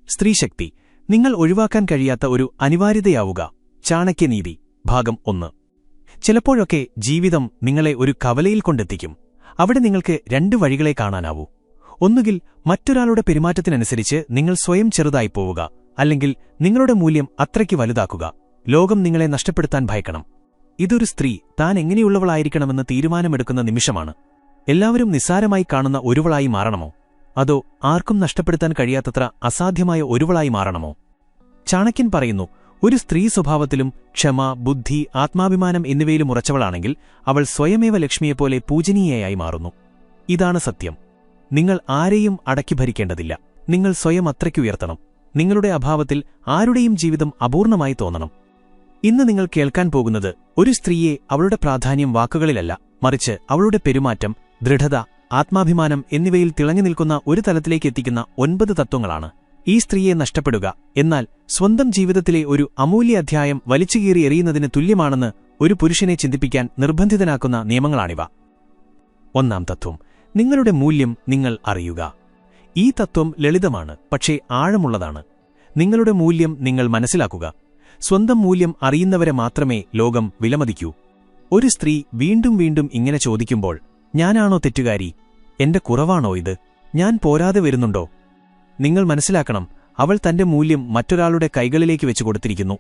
സ്ത്രീശക്തി നിങ്ങൾ ഒഴിവാക്കാൻ കഴിയാത്ത ഒരു അനിവാര്യതയാവുക. ചാണക്യനീതി ഭാഗം 1. ചിലപ്പോഴൊക്കെ ജീവിതം നിങ്ങളെ ഒരു കവലയിൽ കൊണ്ടെത്തിക്കും. അവിടെ നിങ്ങൾക്ക് 2 വഴികളെ കാണാനാവൂ. ഒന്നുകിൽ മറ്റൊരാളുടെ പെരുമാറ്റത്തിനനുസരിച്ച് നിങ്ങൾ സ്വയം ചെറുതായി പോവുക, അല്ലെങ്കിൽ നിങ്ങളുടെ മൂല്യം അത്രയ്ക്ക് വലുതാക്കുക. ലോകം നിങ്ങളെ നഷ്ടപ്പെടുത്താൻ ഭയക്കണം. ഇതൊരു സ്ത്രീ താൻ എങ്ങനെയുള്ളവളായിരിക്കണമെന്ന് തീരുമാനമെടുക്കുന്ന നിമിഷമാണ്. എല്ലാവരും നിസ്സാരമായി കാണുന്ന ഒരുവളായി മാറണമോ, അതോ ആർക്കും നഷ്ടപ്പെടുത്താൻ കഴിയാത്തത്ര അസാധ്യമായ ഒരുവളായി മാറണമോ? ചാണക്യൻ പറയുന്നു, ഒരു സ്ത്രീ സ്വഭാവത്തിലും ക്ഷമ, ബുദ്ധി, ആത്മാഭിമാനം എന്നിവയിലും ഉറച്ചവളാണെങ്കിൽ അവൾ സ്വയമേവ ലക്ഷ്മിയെപ്പോലെ പൂജനീയയായി മാറുന്നു. ഇതാണ് സത്യം. നിങ്ങൾ ആരെയും അടക്കി ഭരിക്കേണ്ടതില്ല. നിങ്ങൾ സ്വയം അത്രയ്ക്കുയർത്തണം. നിങ്ങളുടെ അഭാവത്തിൽ ആരുടെയും ജീവിതം അപൂർണമായി തോന്നണം. ഇന്ന് നിങ്ങൾ കേൾക്കാൻ പോകുന്നത് ഒരു സ്ത്രീയെ അവളുടെ പ്രാധാന്യം വാക്കുകളിലല്ല, മറിച്ച് അവളുടെ പെരുമാറ്റം, ദൃഢത, ആത്മാഭിമാനം എന്നിവയിൽ തിളങ്ങി നിൽക്കുന്ന ഒരു തലത്തിലേക്ക് എത്തിക്കുന്ന 9 തത്വങ്ങളാണ്. ഈ സ്ത്രീയെ നഷ്ടപ്പെടുക എന്നാൽ സ്വന്തം ജീവിതത്തിലെ ഒരു അമൂല്യ അധ്യായം വലിച്ചുകീറി എറിയുന്നതിന് തുല്യമാണെന്ന് ഒരു പുരുഷനെ ചിന്തിപ്പിക്കാൻ നിർബന്ധിതനാക്കുന്ന നിയമങ്ങളാണിവ. 1-ാം തത്വം, നിങ്ങളുടെ മൂല്യം നിങ്ങൾ അറിയുക. ഈ തത്വം ലളിതമാണ്, പക്ഷേ ആഴമുള്ളതാണ്. നിങ്ങളുടെ മൂല്യം നിങ്ങൾ മനസ്സിലാക്കുക. സ്വന്തം മൂല്യം അറിയുന്നവരെ മാത്രമേ ലോകം വിലമതിക്കൂ. ഒരു സ്ത്രീ വീണ്ടും വീണ്ടും ഇങ്ങനെ ചോദിക്കുമ്പോൾ, ഞാനാണോ തെറ്റുകാരി? എന്റെ കുറവാണോ ഇത്? ഞാൻ പോരാതെ വരുന്നുണ്ടോ? നിങ്ങൾ മനസ്സിലാക്കണം, അവൾ തന്റെ മൂല്യം മറ്റൊരാളുടെ കൈകളിലേക്ക് വെച്ചു കൊടുത്തിരിക്കുന്നു.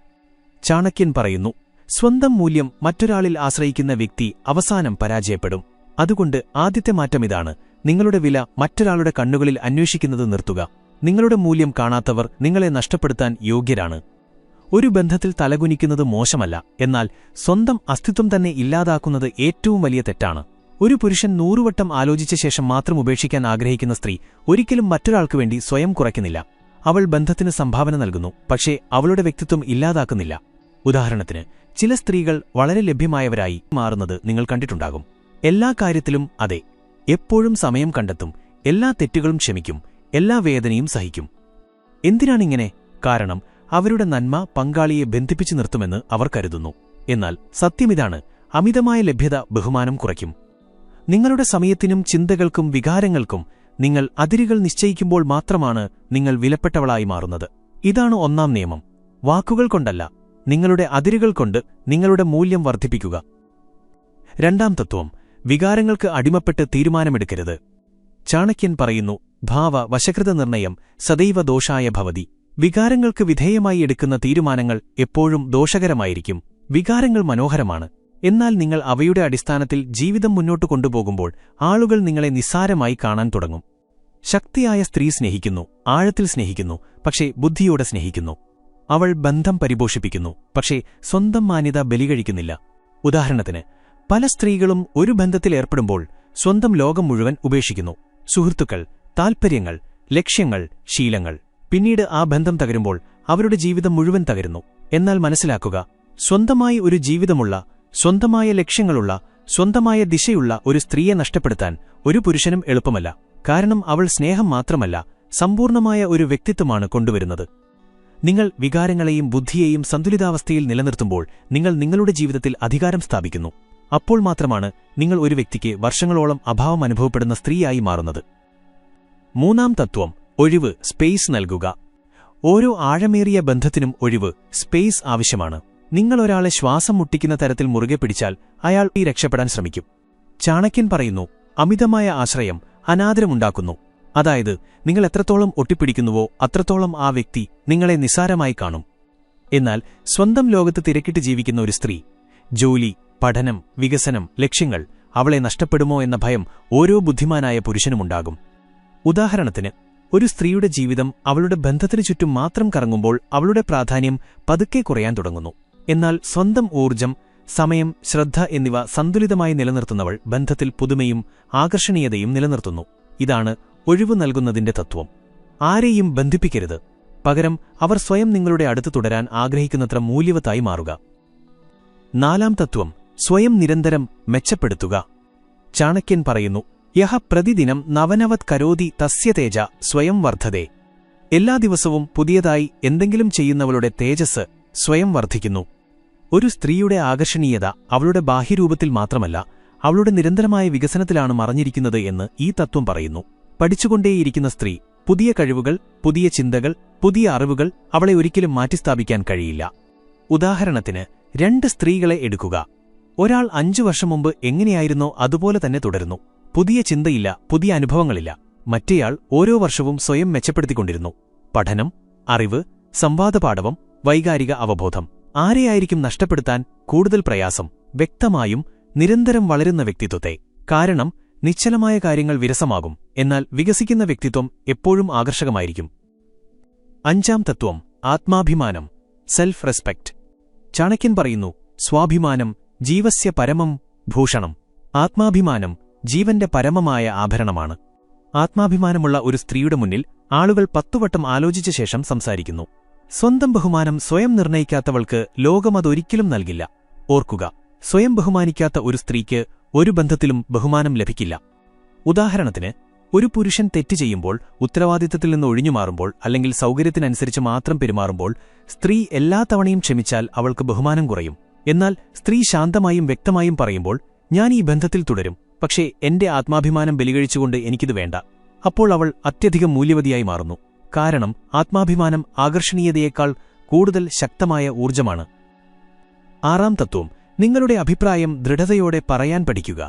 ചാണക്യൻ പറയുന്നു, സ്വന്തം മൂല്യം മറ്റൊരാളിൽ ആശ്രയിക്കുന്ന വ്യക്തി അവസാനം പരാജയപ്പെടും. അതുകൊണ്ട് ആദ്യത്തെ മാറ്റമിതാണ്, നിങ്ങളുടെ വില മറ്റൊരാളുടെ കണ്ണുകളിൽ അന്വേഷിക്കുന്നത് നിർത്തുക. നിങ്ങളുടെ മൂല്യം കാണാത്തവർ നിങ്ങളെ നഷ്ടപ്പെടുത്താൻ യോഗ്യരാണ്. ഒരു ബന്ധത്തിൽ തലകുനിക്കുന്നത് മോശമല്ല, എന്നാൽ സ്വന്തം അസ്തിത്വം തന്നെ ഇല്ലാതാക്കുന്നത് ഏറ്റവും വലിയ തെറ്റാണ്. ഒരു പുരുഷൻ 100 വട്ടം ആലോചിച്ച ശേഷം മാത്രം ഉപേക്ഷിക്കാൻ ആഗ്രഹിക്കുന്ന സ്ത്രീ ഒരിക്കലും മറ്റൊരാൾക്കു വേണ്ടി സ്വയം കുറയ്ക്കുന്നില്ല. അവൾ ബന്ധത്തിന് സംഭാവന നൽകുന്നു, പക്ഷേ അവളുടെ വ്യക്തിത്വം ഇല്ലാതാക്കുന്നില്ല. ഉദാഹരണത്തിന്, ചില സ്ത്രീകൾ വളരെ ലഭ്യമായവരായി മാറുന്നത് നിങ്ങൾ കണ്ടിട്ടുണ്ടാകും. എല്ലാ കാര്യത്തിലും അതെ, എപ്പോഴും സമയം കണ്ടെത്തും, എല്ലാ തെറ്റുകളും ക്ഷമിക്കും, എല്ലാ വേദനയും സഹിക്കും. എന്തിനാണിങ്ങനെ? കാരണം അവരുടെ നന്മ പങ്കാളിയെ ബന്ധിപ്പിച്ചു നിർത്തുമെന്ന് അവർ കരുതുന്നു. എന്നാൽ സത്യമിതാണ്, അമിതമായ ലഭ്യത ബഹുമാനം കുറയ്ക്കും. നിങ്ങളുടെ സമയത്തിനും ചിന്തകൾക്കും വികാരങ്ങൾക്കും നിങ്ങൾ അതിരുകൾ നിശ്ചയിക്കുമ്പോൾ മാത്രമാണ് നിങ്ങൾ വിലപ്പെട്ടവളായി മാറുന്നത്. ഇതാണ് 1-ാം നിയമം. വാക്കുകൾ കൊണ്ടല്ല, നിങ്ങളുടെ അതിരുകൾ കൊണ്ട് നിങ്ങളുടെ മൂല്യം വർദ്ധിപ്പിക്കുക. 2-ാം തത്വം, വികാരങ്ങൾക്ക് അടിമപ്പെട്ട് തീരുമാനമെടുക്കരുത്. ചാണക്യൻ പറയുന്നു, ഭാവ വശകൃത നിർണയം സദൈവ ദോഷായ ഭവതി. വികാരങ്ങൾക്ക് വിധേയമായി എടുക്കുന്ന തീരുമാനങ്ങൾ എപ്പോഴും ദോഷകരമായിരിക്കും. വികാരങ്ങൾ മനോഹരമാണ്, എന്നാൽ നിങ്ങൾ അവയുടെ അടിസ്ഥാനത്തിൽ ജീവിതം മുന്നോട്ടു കൊണ്ടുപോകുമ്പോൾ ആളുകൾ നിങ്ങളെ നിസ്സാരമായി കാണാൻ തുടങ്ങും. ശക്തിയായ സ്ത്രീ സ്നേഹിക്കുന്നു, ആഴത്തിൽ സ്നേഹിക്കുന്നു, പക്ഷേ ബുദ്ധിയോടെ സ്നേഹിക്കുന്നു. അവൾ ബന്ധം പരിപോഷിപ്പിക്കുന്നു, പക്ഷേ സ്വന്തം മാന്യത ബലികഴിക്കുന്നില്ല. ഉദാഹരണത്തിന്, പല സ്ത്രീകളും ഒരു ബന്ധത്തിൽ ഏർപ്പെടുമ്പോൾ സ്വന്തം ലോകം മുഴുവൻ ഉപേക്ഷിക്കുന്നു. സുഹൃത്തുക്കൾ, താൽപ്പര്യങ്ങൾ, ലക്ഷ്യങ്ങൾ, ശീലങ്ങൾ. പിന്നീട് ആ ബന്ധം തകരുമ്പോൾ അവരുടെ ജീവിതം മുഴുവൻ തകരുന്നു. എന്നാൽ മനസ്സിലാക്കുക, സ്വന്തമായി ഒരു ജീവിതമുള്ള, സ്വന്തമായ ലക്ഷ്യങ്ങളുള്ള, സ്വന്തമായ ദിശയുള്ള ഒരു സ്ത്രീയെ നഷ്ടപ്പെടുത്താൻ ഒരു പുരുഷനും എളുപ്പമല്ല. കാരണം അവൾ സ്നേഹം മാത്രമല്ല, സമ്പൂർണമായ ഒരു വ്യക്തിത്വമാണ് കൊണ്ടുവരുന്നത്. നിങ്ങൾ വികാരങ്ങളെയും ബുദ്ധിയെയും സന്തുലിതാവസ്ഥയിൽ നിലനിർത്തുമ്പോൾ നിങ്ങൾ നിങ്ങളുടെ ജീവിതത്തിൽ അധികാരം സ്ഥാപിക്കുന്നു. അപ്പോൾ മാത്രമാണ് നിങ്ങൾ ഒരു വ്യക്തിക്ക് വർഷങ്ങളോളം അഭാവം അനുഭവപ്പെടുന്ന സ്ത്രീയായി മാറുന്നത്. 3-ാം തത്വം, ഒഴിവ്, സ്പേസ് നൽകുക. ഓരോ ആഴമേറിയ ബന്ധത്തിനും ഒഴിവ്, സ്പേസ് ആവശ്യമാണ്. നിങ്ങളൊരാളെ ശ്വാസം മുട്ടിക്കുന്ന തരത്തിൽ മുറുകെ പിടിച്ചാൽ അയാൾ രക്ഷപ്പെടാൻ ശ്രമിക്കും. ചാണക്യൻ പറയുന്നു, അമിതമായ ആശ്രയം അനാദരമുണ്ടാക്കുന്നു. അതായത്, നിങ്ങൾ എത്രത്തോളം ഒട്ടിപ്പിടിക്കുന്നുവോ അത്രത്തോളം ആ വ്യക്തി നിങ്ങളെ നിസ്സാരമായി കാണും. എന്നാൽ സ്വന്തം ലോകത്ത് തിരക്കിട്ട് ജീവിക്കുന്ന ഒരു സ്ത്രീ, ജോലി, പഠനം, വികസനം, ലക്ഷ്യങ്ങൾ, അവളെ നഷ്ടപ്പെടുമോ എന്ന ഭയം ഓരോ ബുദ്ധിമാനായ പുരുഷനുമുണ്ടാകും. ഉദാഹരണത്തിന്, ഒരു സ്ത്രീയുടെ ജീവിതം അവളുടെ ബന്ധത്തിനു ചുറ്റും മാത്രം കറങ്ങുമ്പോൾ അവളുടെ പ്രാധാന്യം പതുക്കെ കുറയാൻ തുടങ്ങുന്നു. എന്നാൽ സ്വന്തം ഊർജ്ജം, സമയം, ശ്രദ്ധ എന്നിവ സന്തുലിതമായി നിലനിർത്തുന്നവൾ ബന്ധത്തിൽ പുതുമയും ആകർഷണീയതയും നിലനിർത്തുന്നു. ഇതാണ് ഒഴിവു നൽകുന്നതിന്റെ തത്വം. ആരെയും ബന്ധിപ്പിക്കരുത്, പകരം അവർ സ്വയം നിങ്ങളുടെ അടുത്ത് തുടരാൻ ആഗ്രഹിക്കുന്നത്ര മൂല്യവത്തായി മാറുക. 4-ാം തത്വം, സ്വയം നിരന്തരം മെച്ചപ്പെടുത്തുക. ചാണക്യൻ പറയുന്നു, യഹ പ്രതിദിനം നവനവത് കരോതി തസ്യ തേജ സ്വയം വർദ്ധതേ. എല്ലാ ദിവസവും പുതിയതായി എന്തെങ്കിലും ചെയ്യുന്നവളുടെ തേജസ് സ്വയം വർദ്ധിക്കുന്നു. ഒരു സ്ത്രീയുടെ ആകർഷണീയത അവളുടെ ബാഹ്യരൂപത്തിൽ മാത്രമല്ല, അവളുടെ നിരന്തരമായ വികസനത്തിലാണ് മറഞ്ഞിരിക്കുന്നത് എന്ന് ഈ തത്വം പറയുന്നു. പഠിച്ചുകൊണ്ടേയിരിക്കുന്ന സ്ത്രീ പുതിയ കഴിവുകൾ, പുതിയ ചിന്തകൾ, പുതിയ അറിവുകൾ അവളെ ഒരിക്കലും മാറ്റിസ്ഥാപിക്കാൻ കഴിയില്ല. ഉദാഹരണത്തിന് 2 സ്ത്രീകളെ എടുക്കുക. ഒരാൾ 5 വർഷം മുമ്പ് എങ്ങനെയായിരുന്നോ അതുപോലെ തന്നെ തുടരുന്നു. പുതിയ ചിന്തയില്ല, പുതിയ അനുഭവങ്ങളില്ല. മറ്റേയാൾ ഓരോ വർഷവും സ്വയം മെച്ചപ്പെടുത്തിക്കൊണ്ടിരുന്നു. പഠനം, അറിവ്, സംവാദപാടവം, വൈകാരിക അവബോധം. ആരെയായിരിക്കും നഷ്ടപ്പെടുത്താൻ കൂടുതൽ പ്രയാസം? വ്യക്തമായും നിരന്തരം വളരുന്ന വ്യക്തിത്വത്തെ. കാരണം നിശ്ചലമായ കാര്യങ്ങൾ വിരസമാകും, എന്നാൽ വികസിക്കുന്ന വ്യക്തിത്വം എപ്പോഴും ആകർഷകമായിരിക്കും. 5-ാം തത്വം ആത്മാഭിമാനം, സെൽഫ് റെസ്പെക്ട്. ചാണക്യൻ പറയുന്നു, സ്വാഭിമാനം ജീവസ്യ പരമം ഭൂഷണം. ആത്മാഭിമാനം ജീവന്റെ പരമമായ ആഭരണമാണ്. ആത്മാഭിമാനമുള്ള ഒരു സ്ത്രീയുടെ മുന്നിൽ ആളുകൾ 10 വട്ടം ആലോചിച്ച ശേഷം സംസാരിക്കുന്നു. സ്വന്തം ബഹുമാനം സ്വയം നിർണയിക്കാത്തവൾക്ക് ലോകം അതൊരിക്കലും നൽകില്ല. ഓർക്കുക, സ്വയം ബഹുമാനിക്കാത്ത ഒരു സ്ത്രീക്ക് ഒരു ബന്ധത്തിലും ബഹുമാനം ലഭിക്കില്ല. ഉദാഹരണത്തിന്, ഒരു പുരുഷൻ തെറ്റ് ചെയ്യുമ്പോൾ, ഉത്തരവാദിത്തത്തിൽ നിന്ന് ഒഴിഞ്ഞുമാറുമ്പോൾ, അല്ലെങ്കിൽ സൗകര്യത്തിനനുസരിച്ച് മാത്രം പെരുമാറുമ്പോൾ സ്ത്രീ എല്ലാ തവണയും ക്ഷമിച്ചാൽ അവൾക്ക് ബഹുമാനം കുറയും. എന്നാൽ സ്ത്രീ ശാന്തമായും വ്യക്തമായും പറയുമ്പോൾ, ഞാൻ ഈ ബന്ധത്തിൽ തുടരും, പക്ഷേ എന്റെ ആത്മാഭിമാനം ബലികഴിച്ചുകൊണ്ട് എനിക്കിത് വേണ്ട, അപ്പോൾ അവൾ അത്യധികം മൂല്യവതിയായി മാറുന്നു. കാരണം ആത്മാഭിമാനം ആകർഷണീയതയേക്കാൾ കൂടുതൽ ശക്തമായ ഊർജ്ജമാണ്. 6-ാം തത്വം നിങ്ങളുടെ അഭിപ്രായം ദൃഢതയോടെ പറയാൻ പഠിക്കുക.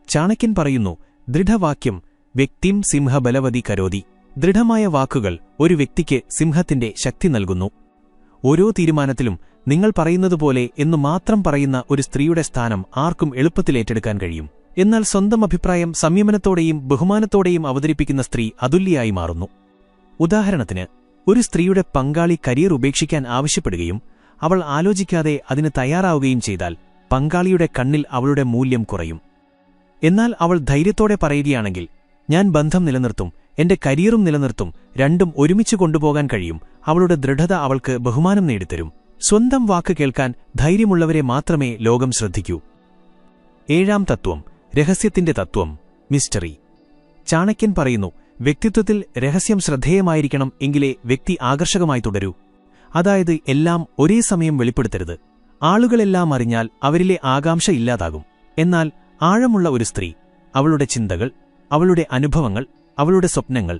ചാണക്യൻ പറയുന്നു, ദൃഢവാക്യം വ്യക്തിം സിംഹബലവതി കരോതി. ദൃഢമായ വാക്കുകൾ ഒരു വ്യക്തിക്ക് സിംഹത്തിന്റെ ശക്തി നൽകുന്നു. ഓരോ തീരുമാനത്തിലും നിങ്ങൾ പറയുന്നതുപോലെ എന്നു മാത്രം പറയുന്ന ഒരു സ്ത്രീയുടെ സ്ഥാനം ആർക്കും എളുപ്പത്തിൽ ഏറ്റെടുക്കാൻ കഴിയും. എന്നാൽ സ്വന്തം അഭിപ്രായം സംയമനത്തോടെയും ബഹുമാനത്തോടെയും അവതരിപ്പിക്കുന്ന സ്ത്രീ അതുല്യയായി മാറുന്നു. ഉദാഹരണത്തിന്, ഒരു സ്ത്രീയുടെ പങ്കാളി കരിയർ ഉപേക്ഷിക്കാൻ ആവശ്യപ്പെടുകയും അവൾ ആലോചിക്കാതെ അതിന് തയ്യാറാവുകയും ചെയ്താൽ പങ്കാളിയുടെ കണ്ണിൽ അവളുടെ മൂല്യം കുറയും. എന്നാൽ അവൾ ധൈര്യത്തോടെ പറയുകയാണെങ്കിൽ, ഞാൻ ബന്ധം നിലനിർത്തും, എന്റെ കരിയറും നിലനിർത്തും, രണ്ടും ഒരുമിച്ച് കൊണ്ടുപോകാൻ കഴിയും, അവളുടെ ദൃഢത അവൾക്ക് ബഹുമാനം നേടിത്തരും. സ്വന്തം വാക്ക് കേൾക്കാൻ ധൈര്യമുള്ളവരെ മാത്രമേ ലോകം ശ്രദ്ധിക്കൂ. 7-ാം തത്വം രഹസ്യത്തിന്റെ തത്വം, മിസ്റ്ററി. ചാണക്യൻ പറയുന്നു, വ്യക്തിത്വത്തിൽ രഹസ്യം ശ്രദ്ധേയമായിരിക്കണം, എങ്കിലേ വ്യക്തി ആകർഷകമായി തുടരൂ. അതായത് എല്ലാം ഒരേ സമയം വെളിപ്പെടുത്തരുത്. ആളുകളെല്ലാം അറിഞ്ഞാൽ അവരിലെ ആകാംക്ഷ ഇല്ലാതാകും. എന്നാൽ ആഴമുള്ള ഒരു സ്ത്രീ, അവളുടെ ചിന്തകൾ, അവളുടെ അനുഭവങ്ങൾ, അവളുടെ സ്വപ്നങ്ങൾ,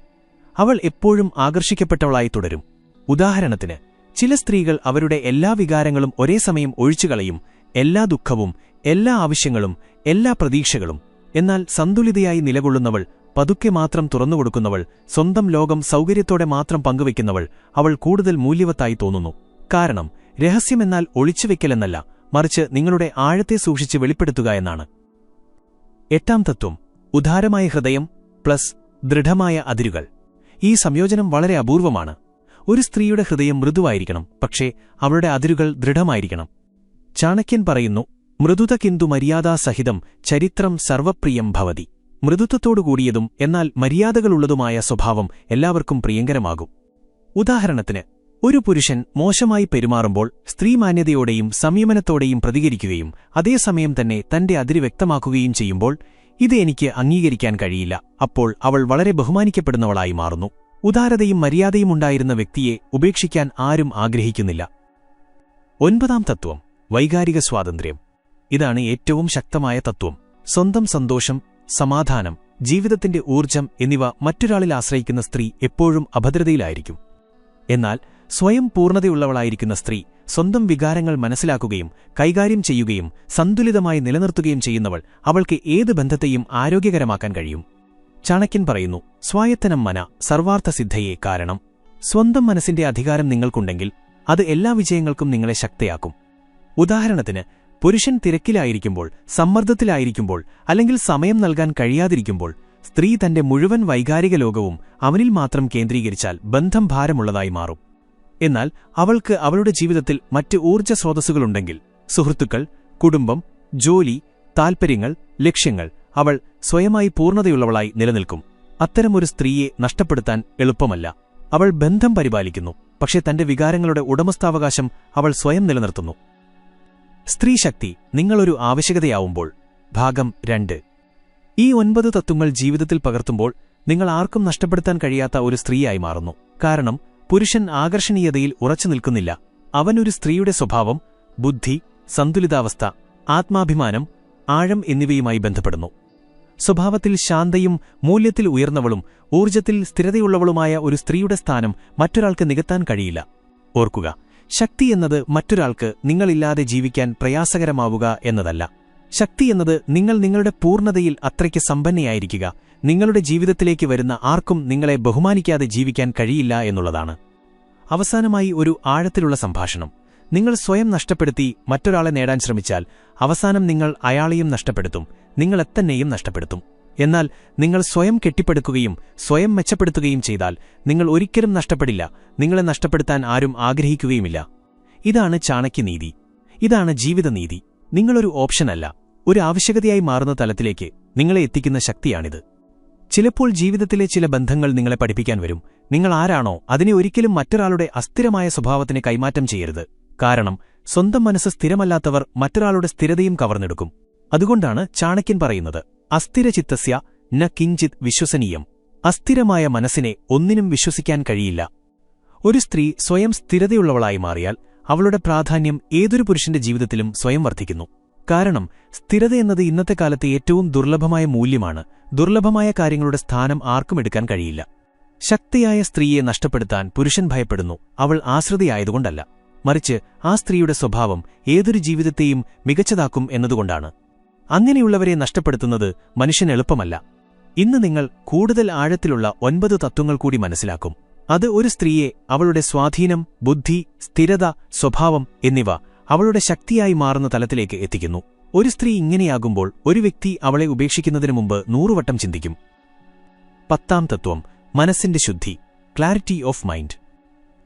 അവൾ എപ്പോഴും ആകർഷിക്കപ്പെട്ടവളായി തുടരും. ഉദാഹരണത്തിന്, ചില സ്ത്രീകൾ അവരുടെ എല്ലാ വികാരങ്ങളും ഒരേ സമയം ഒഴിച്ചുകളയും, എല്ലാ ദുഃഖവും, എല്ലാ ആവശ്യങ്ങളും, എല്ലാ പ്രതീക്ഷകളും. എന്നാൽ സന്തുലിതയായി നിലകൊള്ളുന്നവൾ, പതുക്കെ മാത്രം തുറന്നുകൊടുക്കുന്നവൾ, സ്വന്തം ലോകം സൗകര്യത്തോടെ മാത്രം പങ്കുവയ്ക്കുന്നവൾ, അവൾ കൂടുതൽ മൂല്യവത്തായി തോന്നുന്നു. കാരണം രഹസ്യമെന്നാൽ ഒളിച്ചുവെക്കലെന്നല്ല, മറിച്ച് നിങ്ങളുടെ ആഴത്തെ സൂക്ഷിച്ച് വെളിപ്പെടുത്തുക എന്നാണ്. 8-ാം തത്വം ഉദാരമായ ഹൃദയം പ്ലസ് ദൃഢമായ അതിരുകൾ. ഈ സംയോജനം വളരെ അപൂർവമാണ്. ഒരു സ്ത്രീയുടെ ഹൃദയം മൃദുവായിരിക്കണം, പക്ഷേ അവളുടെ അതിരുകൾ ദൃഢമായിരിക്കണം. ചാണക്യൻ പറയുന്നു, മൃദുത കിന്തു മര്യാദാസഹിതം ചരിത്രം സർവപ്രിയം ഭവതി. മൃദുത്വത്തോടുകൂടിയതും എന്നാൽ മര്യാദകളുള്ളതുമായ സ്വഭാവം എല്ലാവർക്കും പ്രിയങ്കരമാകും. ഉദാഹരണത്തിന്, ഒരു പുരുഷൻ മോശമായി പെരുമാറുമ്പോൾ സ്ത്രീ മാന്യതയോടെയും സംയമനത്തോടെയും പ്രതികരിക്കുകയും അതേസമയം തന്നെ തന്റെ അതിര് വ്യക്തമാക്കുകയും ചെയ്യുമ്പോൾ, ഇത് എനിക്ക് അംഗീകരിക്കാൻ കഴിയില്ല, അപ്പോൾ അവൾ വളരെ ബഹുമാനിക്കപ്പെടുന്നവളായി മാറുന്നു. ഉദാരതയും മര്യാദയും ഉണ്ടായിരുന്ന വ്യക്തിയെ ഉപേക്ഷിക്കാൻ ആരും ആഗ്രഹിക്കുന്നില്ല. 9-ാം തത്വം വൈകാരിക സ്വാതന്ത്ര്യം. ഇതാണ് ഏറ്റവും ശക്തമായ തത്വം. സ്വന്തം സന്തോഷം, സമാധാനം, ജീവിതത്തിന്റെ ഊർജ്ജം എന്നിവ മറ്റൊരാളിൽ ആശ്രയിക്കുന്ന സ്ത്രീ എപ്പോഴും അഭദ്രതയിലായിരിക്കും. എന്നാൽ സ്വയം പൂർണ്ണതയുള്ളവളായിരിക്കുന്ന സ്ത്രീ സ്വന്തം വികാരങ്ങൾ മനസ്സിലാക്കുകയും കൈകാര്യം ചെയ്യുകയും സന്തുലിതമായി നിലനിർത്തുകയും ചെയ്യുന്നവൾ, അവൾക്ക് ഏത് ബന്ധത്തെയും ആരോഗ്യകരമാക്കാൻ കഴിയും. ചാണക്യൻ പറയുന്നു, സ്വായത്തനം മന സർവാർത്ഥസിദ്ധയെ. കാരണം സ്വന്തം മനസ്സിന്റെ അധികാരം നിങ്ങൾക്കുണ്ടെങ്കിൽ അത് എല്ലാ വിജയങ്ങൾക്കും നിങ്ങളെ ശക്തയാക്കും. ഉദാഹരണത്തിന്, പുരുഷൻ തിരക്കിലായിരിക്കുമ്പോൾ, സമ്മർദ്ദത്തിലായിരിക്കുമ്പോൾ, അല്ലെങ്കിൽ സമയം നൽകാൻ കഴിയാതിരിക്കുമ്പോൾ സ്ത്രീ തന്റെ മുഴുവൻ വൈകാരിക ലോകവും അവനിൽ മാത്രം കേന്ദ്രീകരിച്ചാൽ ബന്ധം ഭാരമുള്ളതായി മാറും. എന്നാൽ അവൾക്ക് അവളുടെ ജീവിതത്തിൽ മറ്റ് ഊർജ്ജ സ്രോതസ്സുകളുണ്ടെങ്കിൽ, സുഹൃത്തുക്കൾ, കുടുംബം, ജോലി, താൽപ്പര്യങ്ങൾ, ലക്ഷ്യങ്ങൾ, അവൾ സ്വയമായി പൂർണ്ണതയുള്ളവളായി നിലനിൽക്കും. അത്തരമൊരു സ്ത്രീയെ നഷ്ടപ്പെടുത്താൻ എളുപ്പമല്ല. അവൾ ബന്ധം പരിപാലിക്കുന്നു, പക്ഷേ തന്റെ വികാരങ്ങളുടെ ഉടമസ്ഥാവകാശം അവൾ സ്വയം നിലനിർത്തുന്നു. സ്ത്രീശക്തി നിങ്ങളൊരു ആവശ്യകതയാവുമ്പോൾ. ഭാഗം 2. ഈ 9 തത്വങ്ങൾ ജീവിതത്തിൽ പകർത്തുമ്പോൾ നിങ്ങൾ ആർക്കും നഷ്ടപ്പെടുത്താൻ കഴിയാത്ത ഒരു സ്ത്രീയായി മാറുന്നു. കാരണം പുരുഷൻ ആകർഷണീയതയിൽ ഉറച്ചു നിൽക്കുന്നില്ല. അവനൊരു സ്ത്രീയുടെ സ്വഭാവം, ബുദ്ധി, സന്തുലിതാവസ്ഥ, ആത്മാഭിമാനം, ആഴം എന്നിവയുമായി ബന്ധപ്പെടുന്നു. സ്വഭാവത്തിൽ ശാന്തയും മൂല്യത്തിൽ ഉയർന്നവളും ഊർജ്ജത്തിൽ സ്ഥിരതയുള്ളവളുമായ ഒരു സ്ത്രീയുടെ സ്ഥാനം മറ്റൊരാൾക്ക് നികത്താൻ കഴിയില്ല. ഓർക്കുക, ശക്തി എന്നത് മറ്റൊരാൾക്ക് നിങ്ങളില്ലാതെ ജീവിക്കാൻ പ്രയാസകരമാവുക എന്നതല്ല. ശക്തി എന്നത് നിങ്ങൾ നിങ്ങളുടെ പൂർണ്ണതയിൽ അത്രയ്ക്ക് സമ്പന്നയായിരിക്കുക, നിങ്ങളുടെ ജീവിതത്തിലേക്ക് വരുന്ന ആർക്കും നിങ്ങളെ ബഹുമാനിക്കാതെ ജീവിക്കാൻ കഴിയില്ല എന്നുള്ളതാണ്. അവസാനമായി ഒരു ആഴത്തിലുള്ള സംഭാഷണം. നിങ്ങൾ സ്വയം നഷ്ടപ്പെടുത്തി മറ്റൊരാളെ നേടാൻ ശ്രമിച്ചാൽ അവസാനം നിങ്ങൾ അയാളെയും നഷ്ടപ്പെടുത്തും, നിങ്ങളെത്തന്നെയും നഷ്ടപ്പെടുത്തും. എന്നാൽ നിങ്ങൾ സ്വയം കെട്ടിപ്പടുക്കുകയും സ്വയം മെച്ചപ്പെടുത്തുകയും ചെയ്താൽ നിങ്ങൾ ഒരിക്കലും നഷ്ടപ്പെടില്ല, നിങ്ങളെ നഷ്ടപ്പെടുത്താൻ ആരും ആഗ്രഹിക്കുകയുമില്ല. ഇതാണ് ചാണക്യനീതി. ഇതാണ് ജീവിതനീതി. നിങ്ങളൊരു ഓപ്ഷനല്ല, ഒരു ആവശ്യകതയായി മാറുന്ന തലത്തിലേക്ക് നിങ്ങളെ എത്തിക്കുന്ന ശക്തിയാണിത്. ചിലപ്പോൾ ജീവിതത്തിലെ ചില ബന്ധങ്ങൾ നിങ്ങളെ പഠിപ്പിക്കാൻ വരും. നിങ്ങൾ ആരാണോ അതിനെ ഒരിക്കലും മറ്റൊരാളുടെ അസ്ഥിരമായ സ്വഭാവത്തിന് കൈമാറ്റം ചെയ്യരുത്. കാരണം സ്വന്തം മനസ്സ് സ്ഥിരമല്ലാത്തവർ മറ്റൊരാളുടെ സ്ഥിരതയും കവർന്നെടുക്കും. അതുകൊണ്ടാണ് ചാണക്യൻ പറയുന്നത്, അസ്ഥിരചിത്തസ്യ ന കിഞ്ചിത് വിശ്വസനീയം. അസ്ഥിരമായ മനസ്സിനെ ഒന്നിനും വിശ്വസിക്കാൻ കഴിയില്ല. ഒരു സ്ത്രീ സ്വയം സ്ഥിരതയുള്ളവളായി മാറിയാൽ അവളുടെ പ്രാധാന്യം ഏതൊരു പുരുഷന്റെ ജീവിതത്തിലും സ്വയം വർദ്ധിക്കുന്നു. കാരണം സ്ഥിരതയെന്നത് ഇന്നത്തെ കാലത്തെ ഏറ്റവും ദുർലഭമായ മൂല്യമാണ്. ദുർലഭമായ കാര്യങ്ങളുടെ സ്ഥാനം ആർക്കും എടുക്കാൻ കഴിയില്ല. ശക്തിയായ സ്ത്രീയെ നഷ്ടപ്പെടുത്താൻ പുരുഷൻ ഭയപ്പെടുന്നു, അവൾ ആശ്രിതയായതുകൊണ്ടല്ല, മറിച്ച് ആ സ്ത്രീയുടെ സ്വഭാവം ഏതൊരു ജീവിതത്തെയും മികച്ചതാക്കും എന്നതുകൊണ്ടാണ്. അങ്ങനെയുള്ളവരെ നഷ്ടപ്പെടുത്തുന്നത് മനുഷ്യന് എളുപ്പമല്ല. ഇന്ന് നിങ്ങൾ കൂടുതൽ ആഴത്തിലുള്ള 9 തത്വങ്ങൾ കൂടി മനസ്സിലാക്കും. അത് ഒരു സ്ത്രീയെ അവളുടെ സ്വാധീനം, ബുദ്ധി, സ്ഥിരത, സ്വഭാവം എന്നിവ അവളുടെ ശക്തിയായി മാറുന്ന തലത്തിലേക്ക് എത്തിക്കുന്നു. ഒരു സ്ത്രീ ഇങ്ങനെയാകുമ്പോൾ ഒരു വ്യക്തി അവളെ ഉപേക്ഷിക്കുന്നതിനു മുമ്പ് 100 വട്ടം ചിന്തിക്കും. 10ാം തത്വം, മനസ്സിന്റെ ശുദ്ധി, ക്ലാരിറ്റി ഓഫ് മൈൻഡ്.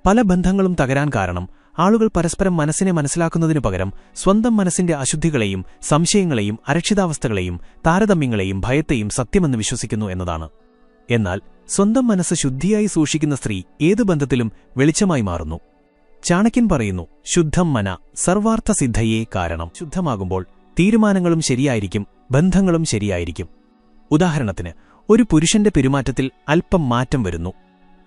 പല ബന്ധങ്ങളും തകരാൻ കാരണം ആളുകൾ പരസ്പരം മനസ്സിനെ മനസ്സിലാക്കുന്നതിനു പകരം സ്വന്തം മനസ്സിന്റെ അശുദ്ധികളെയും സംശയങ്ങളെയും അരക്ഷിതാവസ്ഥകളെയും താരതമ്യങ്ങളെയും ഭയത്തെയും സത്യമെന്ന് വിശ്വസിക്കുന്നു എന്നതാണ്. എന്നാൽ സ്വന്തം മനസ്സ് ശുദ്ധിയായി സൂക്ഷിക്കുന്ന സ്ത്രീ ഏതു ബന്ധത്തിലും വെളിച്ചമായി മാറുന്നു. ചാണക്യൻ പറയുന്നു, ശുദ്ധം മന സർവാർത്ഥസിദ്ധയേ. കാരണം ശുദ്ധമാകുമ്പോൾ തീരുമാനങ്ങളും ശരിയായിരിക്കും, ബന്ധങ്ങളും ശരിയായിരിക്കും. ഉദാഹരണത്തിന്, ഒരു പുരുഷന്റെ പെരുമാറ്റത്തിൽ അല്പം മാറ്റം വരുന്നു,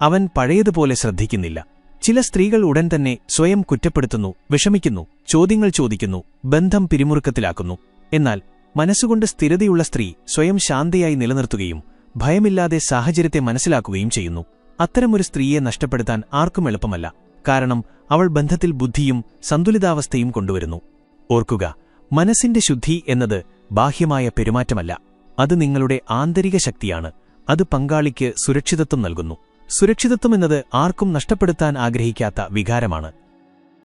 അവൻ പഴയതുപോലെ ശ്രദ്ധിക്കുന്നില്ല. ചില സ്ത്രീകൾ ഉടൻ തന്നെ സ്വയം കുറ്റപ്പെടുത്തുന്നു, വിഷമിക്കുന്നു, ചോദ്യങ്ങൾ ചോദിക്കുന്നു, ബന്ധം പിരിമുറുക്കത്തിലാക്കുന്നു. എന്നാൽ മനസ്സുകൊണ്ട് സ്ഥിരതയുള്ള സ്ത്രീ സ്വയം ശാന്തയായി നിലനിർത്തുകയും ഭയമില്ലാതെ സാഹചര്യത്തെ മനസ്സിലാക്കുകയും ചെയ്യുന്നു. അത്തരമൊരു സ്ത്രീയെ നഷ്ടപ്പെടുത്താൻ ആർക്കും എളുപ്പമല്ല. കാരണം അവൾ ബന്ധത്തിൽ ബുദ്ധിയും സന്തുലിതാവസ്ഥയും കൊണ്ടുവരുന്നു. ഓർക്കുക, മനസ്സിന്റെ ശുദ്ധി എന്നത് ബാഹ്യമായ പെരുമാറ്റമല്ല, അത് നിങ്ങളുടെ ആന്തരിക ശക്തിയാണ്. അത് പങ്കാളിക്ക് സുരക്ഷിതത്വം നൽകുന്നു. സുരക്ഷിതത്വം എന്നത് ആർക്കും നഷ്ടപ്പെടുത്താൻ ആഗ്രഹിക്കാത്ത വികാരമാണ്.